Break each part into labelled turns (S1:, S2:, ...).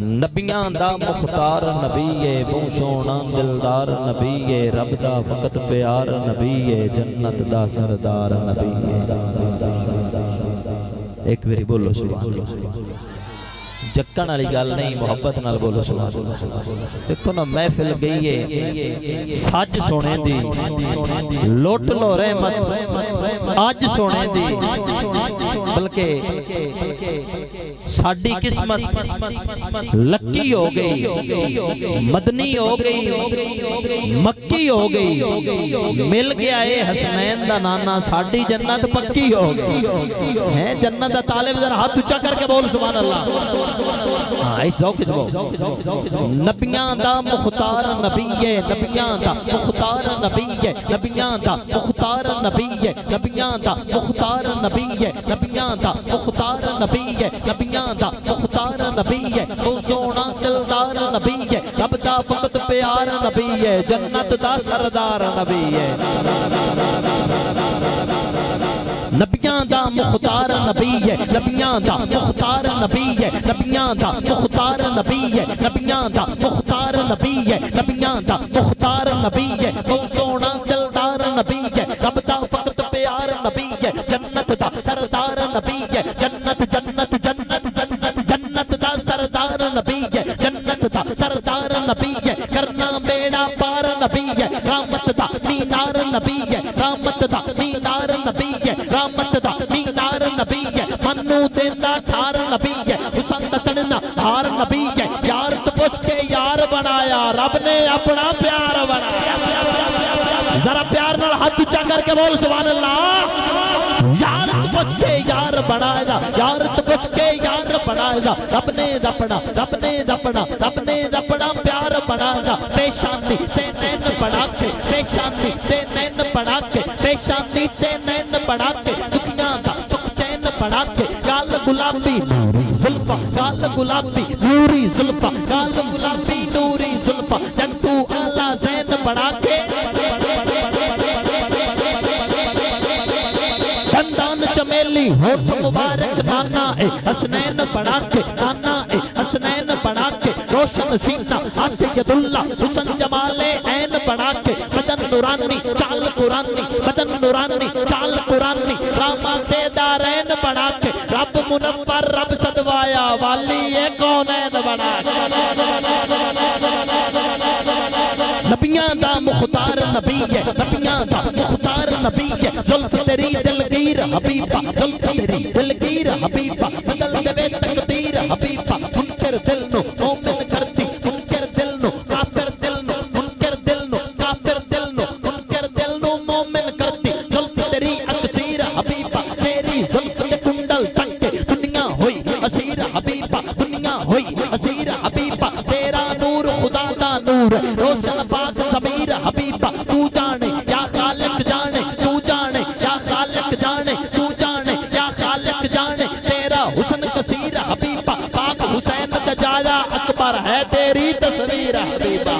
S1: नबियां दा मुख्तार नबी है, बहु सोहना दिलदार नबी है, रब दा फकत प्यार नबी है, जन्नत दा सरदार नबी है। एक बारी बोलो सुभान अल्लाह। जक्कन वाली गल नहीं, मुहब्बत नाल बोलो सुभान अल्लाह। देखो ना महफिल गई है सच सोने दी, लुट लो रहमत अज सोने दी, बल्कि साडी किस्मत लक्की हो गई, मदनी हो गई, मक्की हो गई, मिल गया है हसनैन दा नाना, साडी जन्नत पक्की हो गई है। जन्नत दा तालिब जरा हाथ ऊंचा करके बोल सुभान अल्लाह। नबियां दा मुख्तार नबी है, नबियां दा मुख्तार नबी है, नबियां दा मुख्तार नबी है, नबियां दा मुख्तार नबी है, नबियां दा मुख्तार नबी है, नबियां दा मुख्तार नबी है, ओ सोना दिलदार नबी है, रब दा फकत प्यार नबी है, जन्नत दा सरदार नबी है। नबियां दा मुख्तार नबी है, नबियां दा मुख्तार नबी है, नबियां दा मुख्तार नबी है, नबियां दा मुख्तार नबी है, नबियां दा मुख्तार नबी है, बहुत सोहना दिलदार नबी है, रब दा फकत प्यार नबी है, जन्नत दा सरदार नबी है, जन्नत जन्नत जन्नत जन्नत जन्नत दा सरदार नबी है, जन्नत दा सरदार नबी है, करना बेड़ा पार नबी है, रहमत दा मीनार नबी है, रहमत दा मीनार नबी है, रहमत दा मीनार नबी है, मनु देंदा ठार नबी है, हुसन तड़ना हार नबी है, यार तो पूछ के यार बनाया, रब ने अपना प्यार बनाया। जरा प्यार नाल हाथ ऊंचा करके बोल सुभान अल्लाह। यार तो पूछ के यार बनाया, यार तो पूछ के यार बनाया, रब ने अपना रब ने अपना रब ने अपना प्यार बनाया। पेशानी से नैन बना के, पेशानी से नैन बना के, पेशानी से नैन बना के, दुनिया दा सुख चैन बना के, गाल गुलाबी नूरी जुल्फा, गाल गुलाबी नूरी जुल्फा, गाल गुलाबी नूरी जुल्फा, जग तू आला ज़ैन बना के, दंदान चमेली होठ मुबारक नाना ए हसनैन बना के, नाना ए हसनैन बना के, रोशन सीना हाथ यदुल्ला, हुसन जमाले ऐन बना के, बदन नूरानी चाल कुरानी, बदन नूरानी चाल कुरानी, रामा दे दारैन बना के, रब मुनव्वर रब सदवाया, वाली ये कौनैन बना के। नबियां दा मुख्तार नबी है, नबियां दा मुख्तार नबी है, जुल्फ तेरी दिलगीर हबीबा, जुल्फ तेरी दिलगीर हबीबा, बदल देवे तकदीर हबीबा, मुनकर दिल नो मोमिन करती, मुनकर दिल नो काफिर दिल नो, मुनकर दिल नो काफिर दिल नो, मुनकर दिल नो मोमिन करती, जुल्फ तेरी अकसीर हबीबा, तेरी जुल्फ दे कुंडल तक के, दुनिया होई असीर हबीबा, दुनिया होई असीर हबीबा, तेरा नूर खुदा दा नूर, रोशन पाक ज़मीर हबीबा, तू जाने या खालिक जाने, तू जाने या खालिक जाने, तू जाने या खालिक जाने, तेरा हुस्न कसीर हबीबा, पाक हुसैन दजाया अकबर है तेरी तस्वीर हबीबा।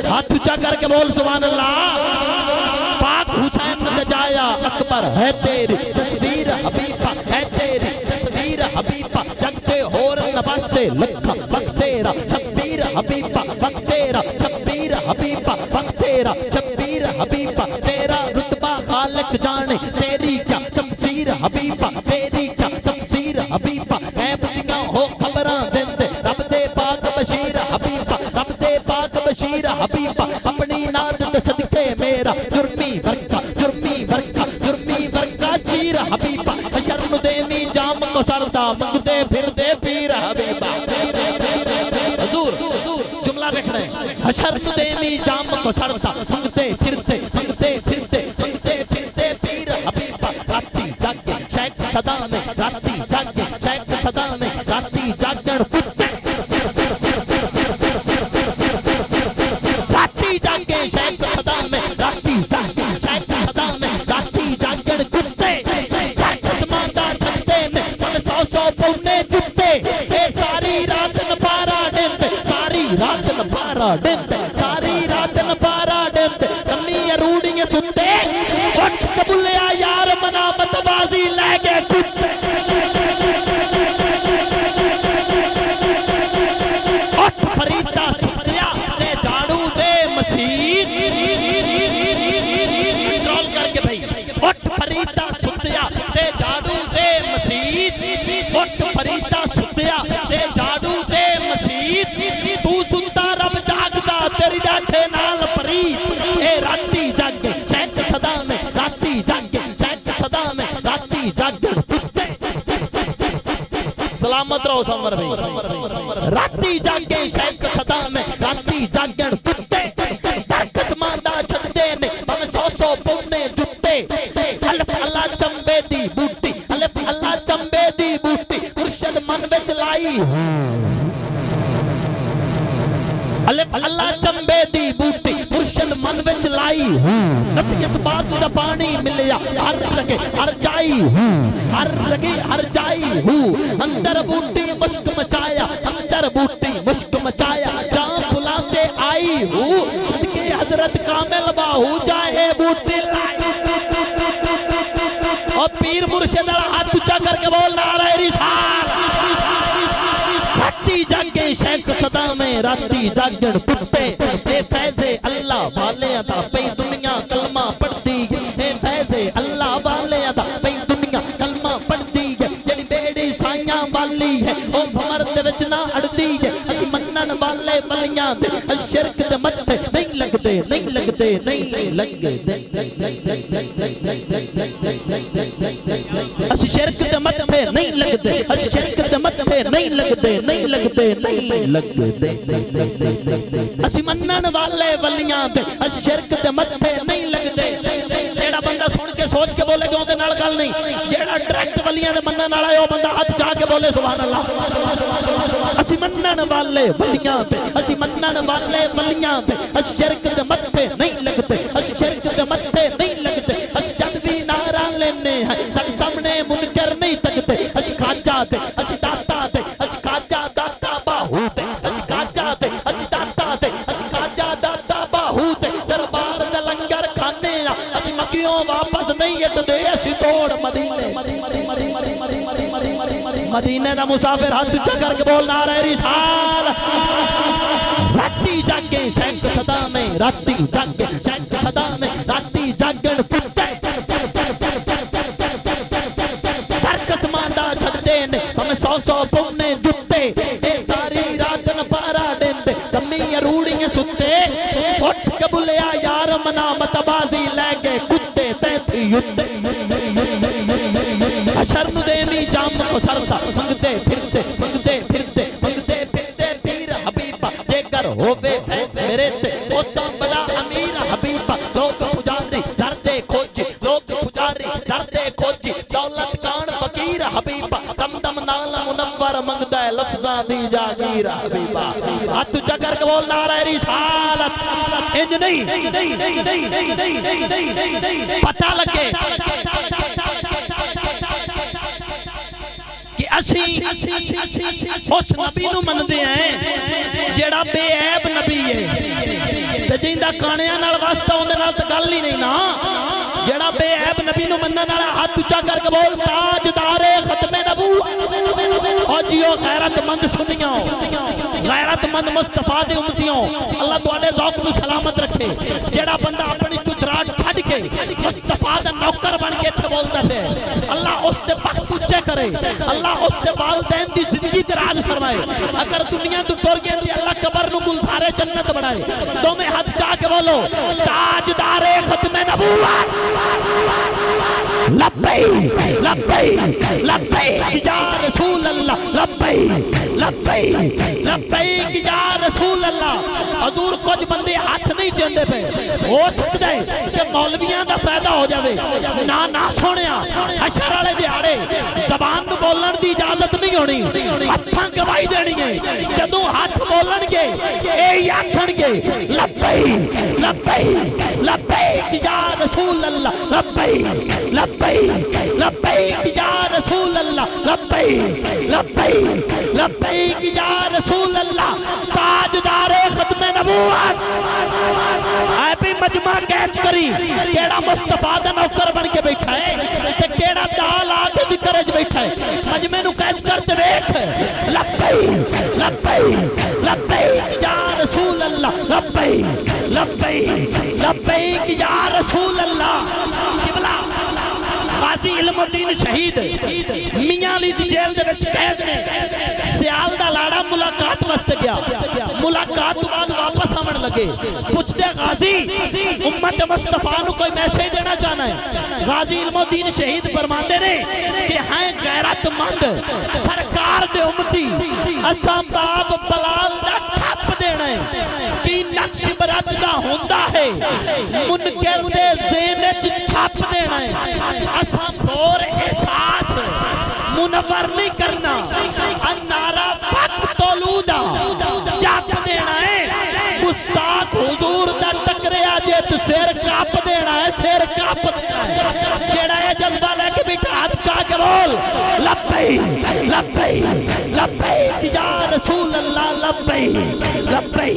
S1: हाथ ऊंचा करके बोल सुभान अल्लाह। पाक हुसैन दजाया अकबर है तेरी तस्वीर हबीबा, है तेरी तस्वीर हबीबा, जगते होर नवाज से लिखा वक्त तेरा शब्बीर हबीबा, वक्त तेरा शब्बीर हबीबा, वक्त तेरा शब्बीर हबीबा, तेरा रुतबा खालिक जाने, तेरी क्या तफसीर हबीबा, तेरी क्या तफसीर हबीबा, ऐ बदियां हो खबरां देंदे, रब दे पाक बशीर हबीबा, रब दे पाक बशीर हबीबा, अपनी नाद दे सदके मेरा जुर्मी वर्का, जुर्मी वर्का, जुर्मी वर्का चीर हबीबा, शर्म देनी जाम को सरदा, मंगते फिरदे पीर हबीबा। हुजूर जुमला देख रहे हैं, हशर देनी जाम को सरदा, मंगते फिरते मंगते फिरते मंगते फिरते पीर हबीबा, राती जागे शेख सदा में, राती जागे शेख सदा में, राती जागण कुत्ते, राती जागे शेख सदा में, राती जागे शेख सदा में, राती जागण कुत्ते, आसमां छत्ते में मन सौ सौ पौने जुत्ते, ये सारी रात न पारा डेंदे, सारी रात न पारा डेंदे, सारी रात न पारा डेंदे, कमी रूड़ियां सुनते, उठ कबूलिया यार मना मतबाजी ले गए कुत्ते। सलामत रहो समर भाई। राती जागे शेख सदा में राती जागण कुत्ते किस्मां छड़दे ने भावें 100 पौने जुत्ते। अलिफ अल्लाह चंबे दी बूटी अलिफ अल्लाह चंबे दी बूटी मुर्शद मन विच लाई। अलिफ अल्लाह चंबे दी बूटी मुर्शद मन विच लाई। नफी इस बात दा पानी मिलिया हर लगे हर जाई हर लगे हर जाई अंदर बूटी मुश्क मचाया अंदर बूटी मुश्क मचाया जहां बुलाते आई सदके हजरत कामिल बाहू जाए बूटी लाई। और पीर मुर्शिद हाथ ऊंचा करके बोल नारे रिसाल। राती जागे शेख सदा में राती जागण कुत्ते ए फैज़े अल्लाह वाले दा पई दुनिया कलमा पढ़दी ए फैज़े अल्लाह वाले दा पई दुनिया कलमा पढ़दी है। जेड़ी बेड़ी साइयां वाली है ओ भमर दे विच ना अड़दी है। असी मनन वाले बलियां ते शिरक दे मत्थे नहीं लगदे नहीं लगदे नहीं लगदे। असी शिरक दे मत्थे नहीं लगदे असी शिरक दे मत्थे नहीं लगदे नहीं लगदे नहीं लगदे। असी मनन वाले वलियां ते असी शिरक दे मत्थे नहीं लगदे। जेड़ा बंदा सुन के सोच के बोले ओदे नाल गल नहीं। जेड़ा डायरेक्ट वलियां दे मनन वाला है ओ बंदा हाथ जा के बोले सुभान अल्लाह। असी मनन वाले वलियां ते असी मनन वाले वलियां ते असी शिरक दे मत्थे नहीं लगदे असी शिरक दे मत्थे नहीं लगदे। असी जद भी नारा लेने हैं साडे सामने मुनकर नहीं तकते। असी खाजा ते असी दाता ते असी खाजा दाता बाहू ते असी खाजा ते असी दाता ते असी खाजा दाता बाहू ते दरबार दा लंगर खाने असी मक्कियों वापस नहीं हटदे। असी तोड़ मदीने मदीने दा मुसाफिर हाथ ऊंचा करके बोल नारे रिसाल। राती जागे शेख सदा में राती जागे शेख सदा में राती जागण कुत्ते छड़दे ने भावें 100 पौने जुत्ते ए सारी रात न पारा देंदे कमी रूड़ियां सुते। उठ के बुलिया यार मना मतबाजी लै गए कुत्ते तैथी युद्ध शर्म देनी जाम को सरसा मंगते फिरते मंगते फिरते मंगते फिरते पीर हबीबा जेकर होवे मेरे ते ओचा बड़ा अमीर हबीबा। लोग पुजारी जरदे खोजी लोग पुजारी जरदे खोजी दौलत कान फकीर हबीबा दम दम नाल मुनव्वर मंगदा है लफ्ज़ां दी जागीर हबीबा। हाथ ऊंचा करके बोल नारे रिसालत। इंज नहीं पता लगे कि असी उस नबी नूं मनदे हैं जेड़ा बेऐब नबी है ते जिंदा कानियां नाल वास्ता उहदे नाल ते गल ही नहीं ना। जेड़ा बेऐब नबी नूं मनन वाला हाथ ऊंचा करके बोल ताजदारे खत्मे नबूवत। ओ जियो गैरतमंद सुनियो गैरतमंद मुस्तफा दे उम्मतियों अल्लाह तुहाडे ज़ौक नूं सलामत रखे। जेड़ा बंदा अपनी चुतराट छड्ड के मुस्तफा दा नौकर बन के इत्थे बोलदा है अल्लाह उस दे पख ऊंचे करे अल्लाह उस दे वालिदैन दी जिंदगी दराज फरमाए। अगर दुनिया तू टुर गया तो अल्लाह कब्र नूं गुलजारे जन्नत बनाए। दोवें हाथ चा के बोलो ताजदारे खत्मे नबूवत लब्बैक लब्बैक लब्बैक या रसूल अल्लाह लब्बैक लब्बैक लब्बैक या रसूल अल्लाह। हजूर कुछ बंदे हाथ नहीं चलते पे हो सकता है कि मौलवियां दा फायदा हो जाए ना ना सोनिया हशर वाले दिहाड़े जबान नूं बोलण दी इजाजत नहीं होनी हत्थां गवाही देनी है। जदों हाथ बोलणगे ए आखणगे लब्बैक लब्बैक लब्बैक या रसूल अल्लाह लब्बैक लब्बैक लब्बैक या रसूल अल्लाह लब्बैक लब्बैक लब्बैक या रसूल अल्लाह। ताजदारे खत्मे नबूवत ऐ भी मजमा कैच करी केड़ा मुस्तफा दा नौकर बन के बैठा है ते केड़ा चाल आके जिक्र च बैठा है। मजमे नूं कैच करते देख लब्बैक लब्बैक लब्बैक या रसूल अल्लाह लब्बैक लब्बैक लब्बैक या रसूल अल्लाह। किबला गाजी इल्मुद्दीन शहीद मियां अली दी जेल दे विच कैद ने सियाल दा लाड़ा मुलाकात वास्ते गया। मुलाकात तो बाद वापस आवन लगा के पुछते गाजी उम्मत मुस्तफा नु कोई मैसेज देना चाहना है। गाजी इल्मुद्दीन शहीद फरमाते ने कि हैं गैरतमंद सरकार दे उम्मती असां बाब बलाल दा ठप देना है कि नक्श बरत दा हुंदा है मुनकर दे ज़हन च छप देना है। असां बोर एहसास मुनव्वर नहीं करना अन्नारा वक्त तौलूदा जप देना है। गुस्ताख हुजूर दा टकरिया जे तो सिर काप देना है, सिर काप देना है। जेड़ा ये जज्बा लेके बिठा हाथ चा के बोल लब्बैक लब्बैक लब्बैक या रसूल अल्लाह लब्बैक लब्बैक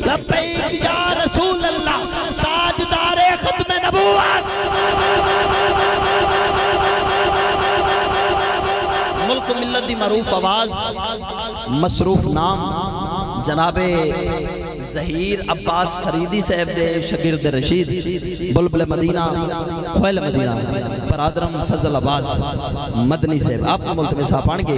S1: लब्बैक या रसूल अल्लाह ताजदारे खत्म नबूवत। मुल्क मिल्लत दी मरूफ आवाज मसरूफ नाम जनाबे ज़हीर अब्बास फरीदी साहब दे शगिर्द रशीद बुलबुल मदीना खोयल मदीना बरादरम फजल अब्बास मदनी साहब आप मुल्क में साफान के